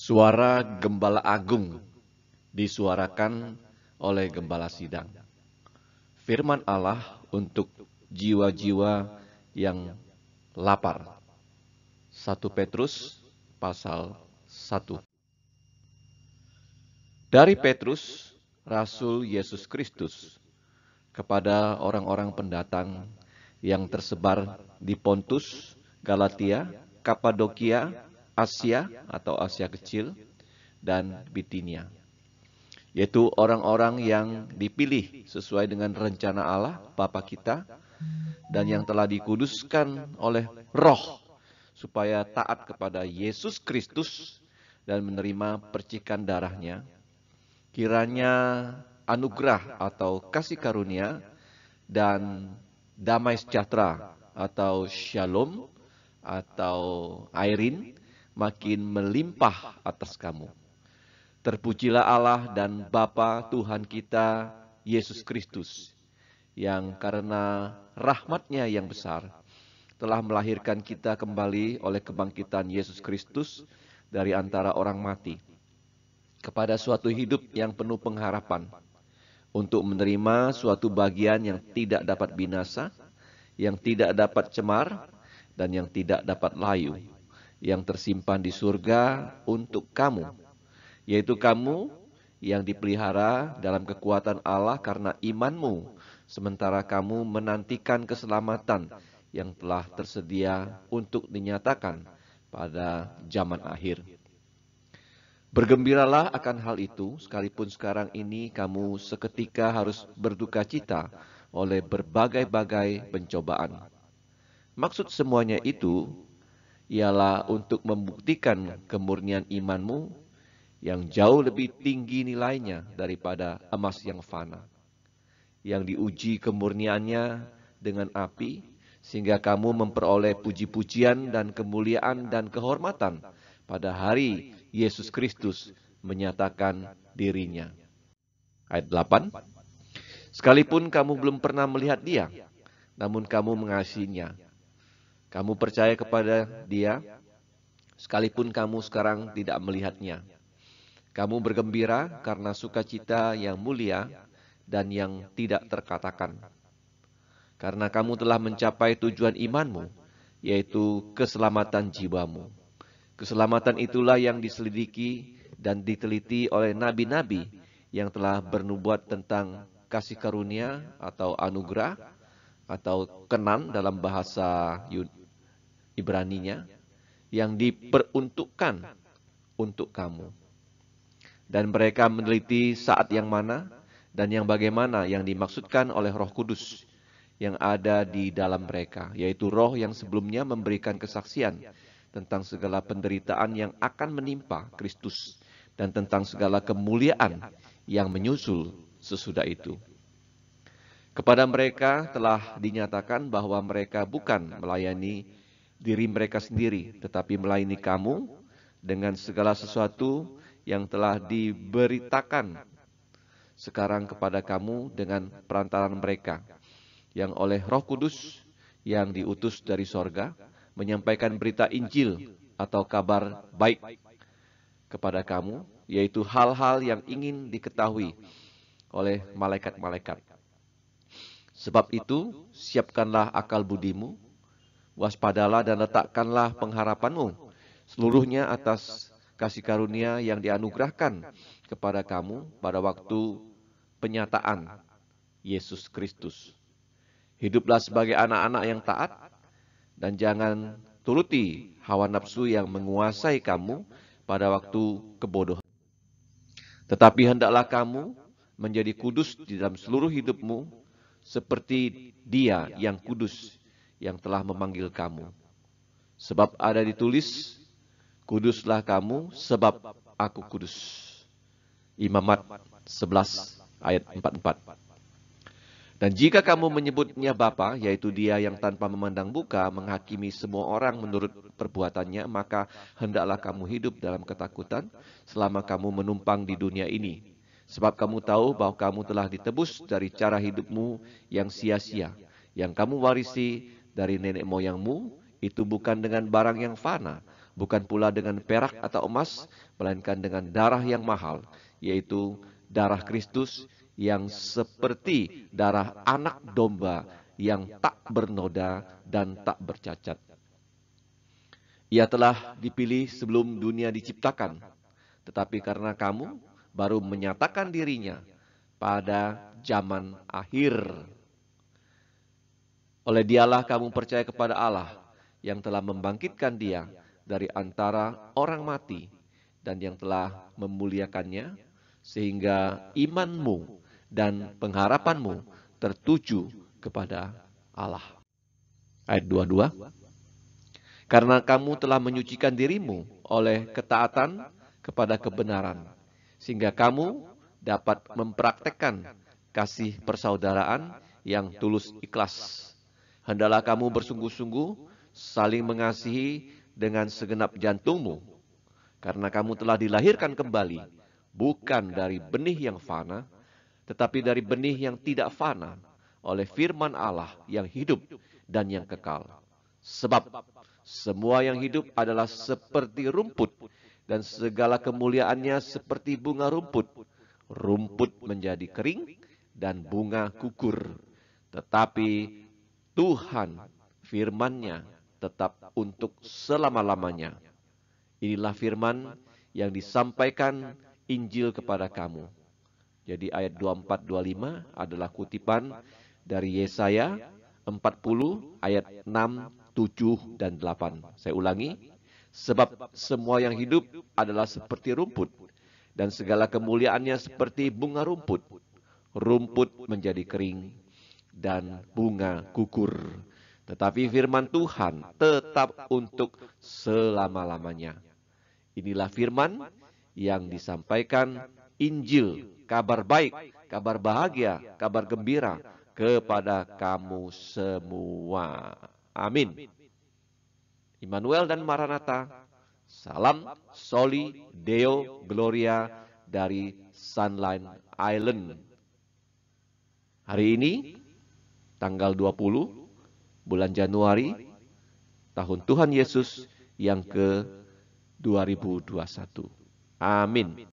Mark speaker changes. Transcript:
Speaker 1: Suara Gembala Agung disuarakan oleh Gembala Sidang. Firman Allah untuk jiwa-jiwa yang lapar. 1 Petrus pasal 1. Dari Petrus, Rasul Yesus Kristus, kepada orang-orang pendatang yang tersebar di Pontus, Galatia, Kapadokia, Asia atau Asia Kecil, dan Bitinia, yaitu orang-orang yang dipilih sesuai dengan rencana Allah Bapa kita dan yang telah dikuduskan oleh Roh supaya taat kepada Yesus Kristus dan menerima percikan darahnya. Kiranya anugerah atau kasih karunia dan damai sejahtera atau shalom atau airin makin melimpah atas kamu. Terpujilah Allah dan Bapa Tuhan kita, Yesus Kristus, yang karena rahmat-Nya yang besar, telah melahirkan kita kembali oleh kebangkitan Yesus Kristus dari antara orang mati, kepada suatu hidup yang penuh pengharapan, untuk menerima suatu bagian yang tidak dapat binasa, yang tidak dapat cemar, dan yang tidak dapat layu, yang tersimpan di surga untuk kamu, yaitu kamu yang dipelihara dalam kekuatan Allah karena imanmu, sementara kamu menantikan keselamatan yang telah tersedia untuk dinyatakan pada zaman akhir. Bergembiralah akan hal itu, sekalipun sekarang ini kamu seketika harus berduka cita oleh berbagai-bagai pencobaan. Maksud semuanya itu ialah untuk membuktikan kemurnian imanmu yang jauh lebih tinggi nilainya daripada emas yang fana, yang diuji kemurniannya dengan api, sehingga kamu memperoleh puji-pujian dan kemuliaan dan kehormatan pada hari Yesus Kristus menyatakan dirinya. Ayat 8. Sekalipun kamu belum pernah melihat Dia, namun kamu mengasihinya. Kamu percaya kepada Dia, sekalipun kamu sekarang tidak melihatnya. Kamu bergembira karena sukacita yang mulia dan yang tidak terkatakan. Karena kamu telah mencapai tujuan imanmu, yaitu keselamatan jiwamu. Keselamatan itulah yang diselidiki dan diteliti oleh nabi-nabi yang telah bernubuat tentang kasih karunia atau anugerah atau kenan dalam bahasa Ibraninya yang diperuntukkan untuk kamu. Dan mereka meneliti saat yang mana dan yang bagaimana yang dimaksudkan oleh Roh Kudus yang ada di dalam mereka, yaitu Roh yang sebelumnya memberikan kesaksian tentang segala penderitaan yang akan menimpa Kristus dan tentang segala kemuliaan yang menyusul sesudah itu. Kepada mereka telah dinyatakan bahwa mereka bukan melayani diri mereka sendiri, tetapi melayani kamu dengan segala sesuatu yang telah diberitakan sekarang kepada kamu dengan perantaran mereka, yang oleh Roh Kudus yang diutus dari sorga, menyampaikan berita Injil atau kabar baik kepada kamu, yaitu hal-hal yang ingin diketahui oleh malaikat-malaikat. Sebab itu, siapkanlah akal budimu, waspadalah dan letakkanlah pengharapanmu seluruhnya atas kasih karunia yang dianugerahkan kepada kamu pada waktu penyataan Yesus Kristus. Hiduplah sebagai anak-anak yang taat dan jangan turuti hawa nafsu yang menguasai kamu pada waktu kebodohan. Tetapi hendaklah kamu menjadi kudus di dalam seluruh hidupmu seperti Dia yang kudus yang telah memanggil kamu. Sebab ada ditulis, kuduslah kamu sebab aku kudus. Imamat 11 ayat 44. Dan jika kamu menyebutnya Bapa, yaitu Dia yang tanpa memandang muka menghakimi semua orang menurut perbuatannya, maka hendaklah kamu hidup dalam ketakutan selama kamu menumpang di dunia ini. Sebab kamu tahu bahwa kamu telah ditebus dari cara hidupmu yang sia-sia, yang kamu warisi dari nenek moyangmu, itu bukan dengan barang yang fana, bukan pula dengan perak atau emas, melainkan dengan darah yang mahal, yaitu darah Kristus yang seperti darah anak domba yang tak bernoda dan tak bercacat. Ia telah dipilih sebelum dunia diciptakan, tetapi karena kamu baru menyatakan dirinya pada zaman akhir. Oleh dialah kamu percaya kepada Allah yang telah membangkitkan dia dari antara orang mati dan yang telah memuliakannya, sehingga imanmu dan pengharapanmu tertuju kepada Allah. Ayat 22. Karena kamu telah menyucikan dirimu oleh ketaatan kepada kebenaran, sehingga kamu dapat mempraktekkan kasih persaudaraan yang tulus ikhlas. Hendaklah kamu bersungguh-sungguh saling mengasihi dengan segenap jantungmu, karena kamu telah dilahirkan kembali, bukan dari benih yang fana, tetapi dari benih yang tidak fana, oleh firman Allah yang hidup dan yang kekal. Sebab semua yang hidup adalah seperti rumput, dan segala kemuliaannya seperti bunga rumput. Rumput menjadi kering, dan bunga gugur. Tetapi Tuhan firman-Nya tetap untuk selama-lamanya. Inilah firman yang disampaikan Injil kepada kamu. Jadi ayat 24-25 adalah kutipan dari Yesaya 40 ayat 6, 7, dan 8. Saya ulangi, sebab semua yang hidup adalah seperti rumput, dan segala kemuliaannya seperti bunga rumput. Rumput menjadi kering, dan bunga gugur. Tetapi firman Tuhan tetap untuk selama-lamanya. Inilah firman yang disampaikan Injil, kabar baik, kabar bahagia, kabar gembira kepada kamu semua. Amin. Immanuel dan Maranatha, salam soli deo gloria dari Sunline Island. Hari ini, tanggal 20 bulan Januari, tahun Tuhan Yesus yang ke-2021. Amin.